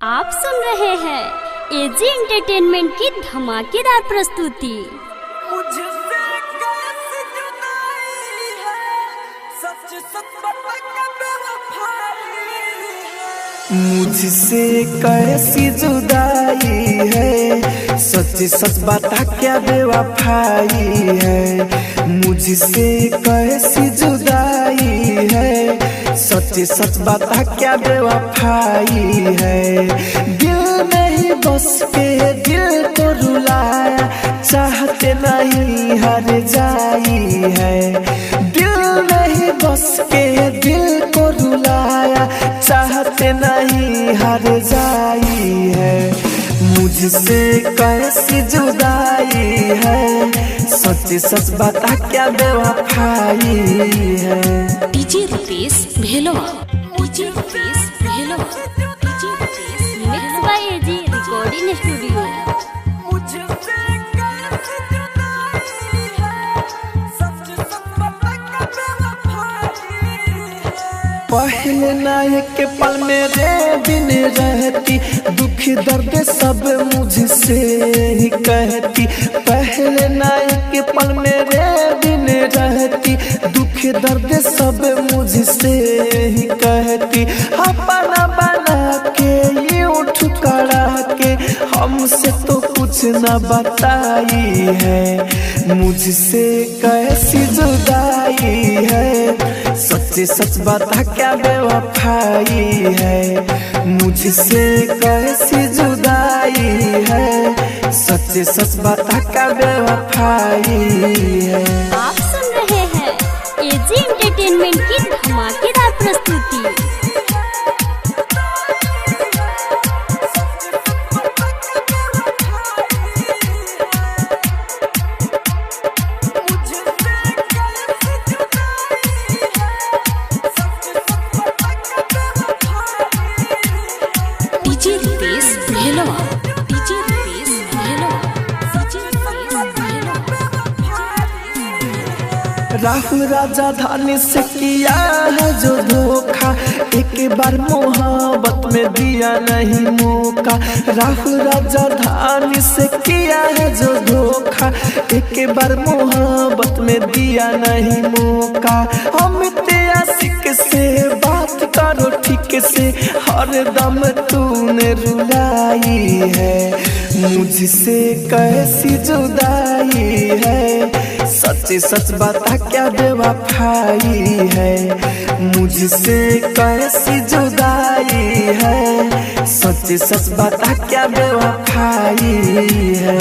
आप सुन रहे हैं एजी एंटरटेनमेंट की धमाकेदार प्रस्तुति। मुझसे कैसी जुदाई है, सच सच बता क्या बेवफाई है। मुझसे कैसी जुदाई है, सच सच बता क्या बेवफाई है। दिल नहीं बस के दिल को रुलाया, चाहते नहीं हार जाई है। दिल नहीं बस के दिल को रुलाया, चाहते नहीं हार जाई है। मुझसे कैसी जुदाई है, सच सच बता क्या बेवफाई है। DJ Rupesh Bhelwa, DJ Rupesh Bhelwa, DJ Rupesh mix by AG recording studio. पहले नायक के पल मेरे दिन रहती, दुख दर्द सब मुझसे ही कहती। पहले नायक के पल मेरे दिन रहती, दुख दर्द सब मुझसे ही कहती। अपना बना के यूं ठुकरा के हमसे तो कुछ न बताई है। मुझसे कैसी जुदाई है, सच सच बता क्या बेवफाई है। मुझसे कैसी जुदाई है, सच सच बता क्या बेवफाई है। आप सुन रहे हैं एजी एंटरटेनमेंट की धमाकेदार प्रस्तुति। DJ Rupesh Bhelwa, DJ Rupesh Bhelwa, DJ Rupesh Bhelwa. Rahul राजा धानी से किया है जो धोखा, एक बार मोहब्बत में दिया नहीं मौका। राहुल राजा धानी से किया है जो धोखा, एक बार मोहब्बत में दिया नहीं मौका। अमित आशिक से बात करो ठीक से, हर दम तूने रुलाई है। मुझसे कैसी जुदाई है, सच सच बता क्या बेवफाई है। मुझसे कैसी जुदाई है, सच सच बता क्या बेवफाई है।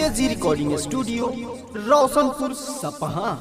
एजी रिकॉर्डिंग स्टूडियो रोशनपुर सपहा।